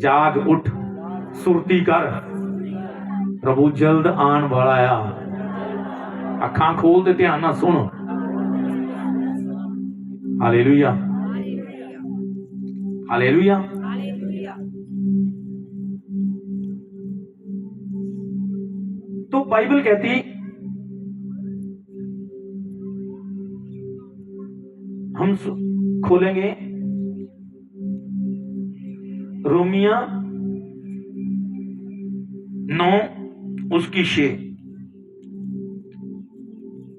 जाग उठ, सुरती कर, प्रभु जल्द आन वाला आ। अखां खोल दे, ध्यान नाल सुन। Hallelujah, hallelujah. तो बाइबल कहती, हम खोलेंगे रोमिया 9 उसकी 6।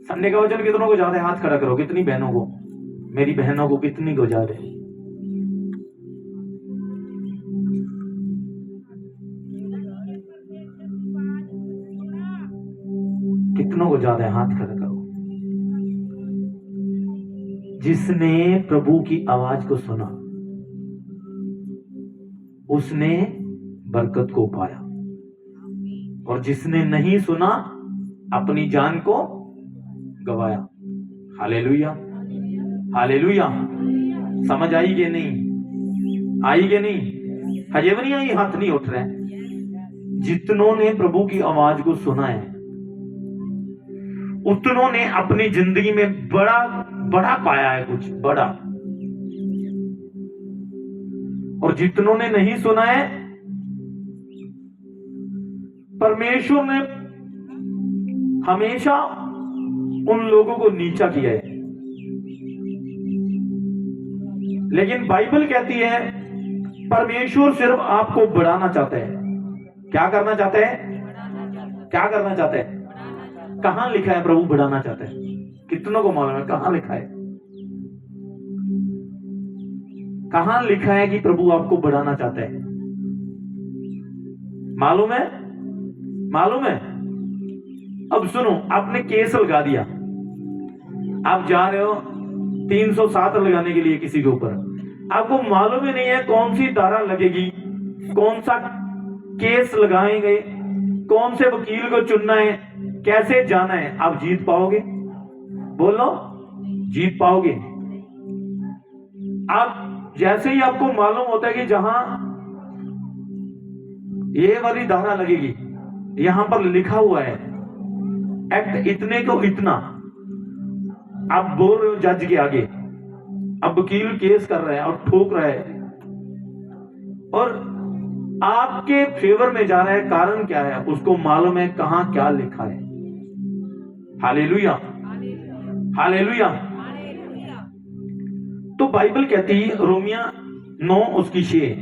संडे का वचन कितनों को याद है? हाथ खड़ा करो। कितनी बहनों को, मेरी बहनों को कितनी को याद है? कितनों को याद है? हाथ खड़ा करो। जिसने प्रभु की आवाज को सुना उसने बरकत को पाया, और जिसने नहीं सुना अपनी जान को गवाया। Hallelujah, hallelujah. समझ आई कि नहीं? आई कि नहीं? हजे भी नहीं आई? हाथ नहीं उठ रहे। जितनों ने प्रभु की आवाज को सुना है उतनों ने अपनी जिंदगी में बड़ा बड़ा पाया है, कुछ बड़ा। और जितनों ने नहीं सुना है, परमेश्वर ने हमेशा उन लोगों को नीचा किया है। लेकिन बाइबल कहती है परमेश्वर सिर्फ आपको बढ़ाना चाहता है। क्या करना चाहता है? क्या करना चाहता है? कहां लिखा है प्रभु बढ़ाना चाहता है? कितनों को मालूम है कहां लिखा है? कहां लिखा है कि प्रभु आपको बढ़ाना चाहता है? मालूम है? मालूम है? अब सुनो, आपने केस लगा दिया, आप जा रहे हो 307 लगाने के लिए किसी के ऊपर, आपको मालूम ही नहीं है कौन सी धारा लगेगी, कौन सा केस लगाएंगे, कौन से वकील को चुनना है, कैसे जाना है। आप जीत पाओगे? बोलो, जीत पाओगे? आप जैसे ही आपको मालूम होता है कि जहां ये वाली धारा लगेगी, यहां पर लिखा हुआ है एक्ट इतने को इतना, आप बोल रहे हो जज के आगे, अब वकील केस कर रहा है और ठोक रहा है और आपके फेवर में जा रहा है, कारण क्या है? उसको मालूम है कहां क्या लिखा है। Hallelujah, hallelujah. तो बाइबल कहती है रोमिया 9 उसकी 6।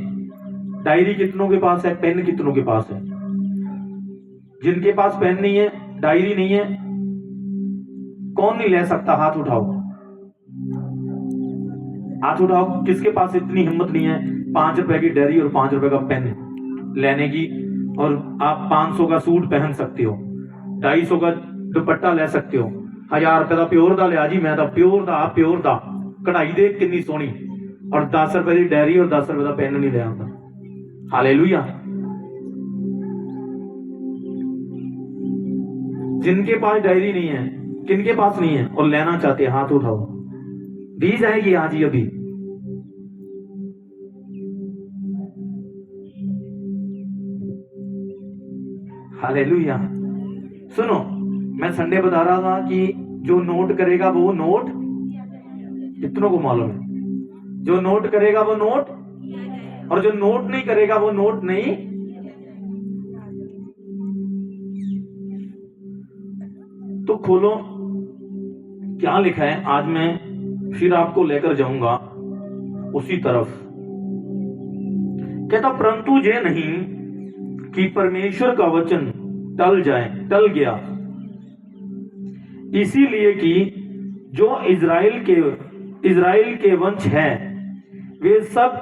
डायरी कितनों के पास है? पेन कितनों के पास है? जिनके पास पेन नहीं है, डायरी नहीं है, कौन नहीं ले सकता? हाथ उठाओ, हाथ उठाओ। किसके पास इतनी हिम्मत नहीं है 5 रुपए की डायरी और 5 रुपए का पेन लेने की? और आप 500 का सूट पहन सकते हो, 250 का दुपट्टा ले सकते हो, 1000 रुपए का प्योर दा लिया जी, मैं तो प्योर दा, प्योर दा कढ़ाई देख कितनी सोहनी, और 10 रुपए की डायरी और 10 रुपए का पेन नहीं ले आता। हालेलुया। जिनके पास डायरी नहीं है, किनके पास नहीं है और लेना चाहते हैं, हाथ उठाओ। दी जाएगी आज ही, अभी। हालेलुया। सुनो, मैं संडे बता रहा था कि जो नोट करेगा वो नोट, कितनों को मालूम है? जो नोट करेगा वो नोट, और जो नोट नहीं करेगा वो नोट नहीं। तो खोलो क्या लिखा है। आज मैं फिर आपको लेकर जाऊंगा उसी तरफ। कहता परंतु ये नहीं कि परमेश्वर का वचन टल गया, इसीलिए कि जो इजराइल के वंश हैं वे सब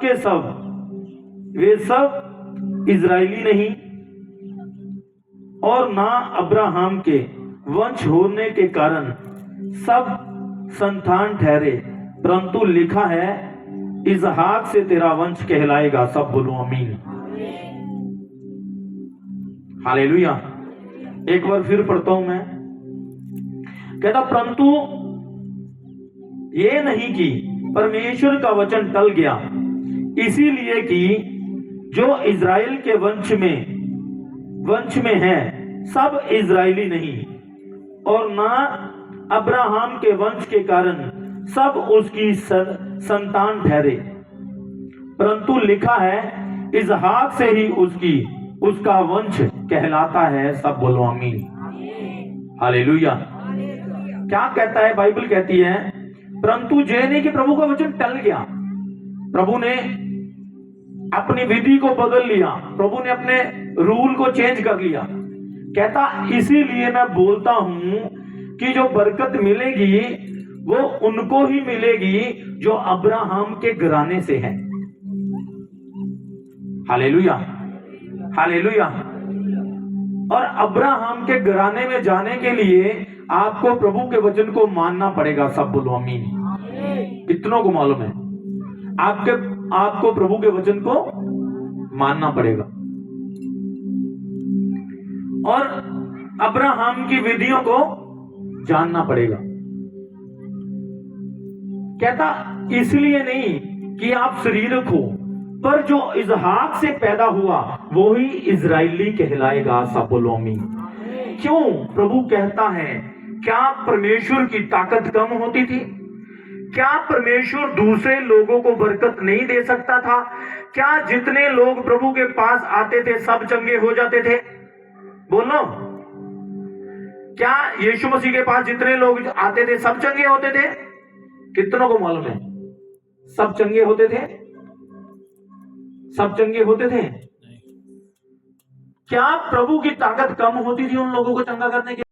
इजरायली नहीं, और ना अब्राहम के वंश होने के कारण सब संतान ठहरे, परंतु लिखा है इसहाक से तेरा वंश कहलाएगा। सब बोलो आमीन। हालेलुया। एक बार फिर पढ़ता हूं मैं। कहता परंतु ये नहीं कि परमेश्वर का वचन टल गया, इसीलिए कि जो इज़राइल के वंश में है सब इज़राइली नहीं, और ना अब्राहम के वंश के कारण सब उसकी संतान ठहरे, परंतु लिखा है इसहाक से ही उसका वंश कहलाता है। सब बोलो आमीन, हालेलुया। क्या कहता है बाइबल? कहती है परंतु ये नहीं कि प्रभु का वचन टल गया, प्रभु ने अपनी विधि को बदल लिया, प्रभु ने अपने रूल को चेंज कर लिया। कहता इसीलिए मैं बोलता हूं कि जो बरकत मिलेगी वो उनको ही मिलेगी जो अब्राहम के घराने से है। Hallelujah, hallelujah. और अब्राहम के घराने में जाने के लिए आपको प्रभु के वचन को मानना पड़ेगा। सब बोलो आमीन। कितनों को मालूम है? आपको प्रभु के वचन को मानना पड़ेगा और अब्राहम की विधियों को जानना पड़ेगा। कहता इसलिए नहीं कि आप शरीरक हो, पर जो इसहाक से पैदा हुआ वो ही इजराइली कहलाएगा। सब बोलो आमीन। क्यों? प्रभु कहता है क्या परमेश्वर की ताकत कम होती थी? क्या परमेश्वर दूसरे लोगों को बरकत नहीं दे सकता था? क्या जितने लोग प्रभु के पास आते थे सब चंगे हो जाते थे? बोलो, क्या यीशु मसीह के पास जितने लोग आते थे सब चंगे होते थे? कितनों को मालूम है? सब चंगे होते थे? सब चंगे होते थे? क्या प्रभु की ताकत कम होती थी उन लोगों को चंगा करने के?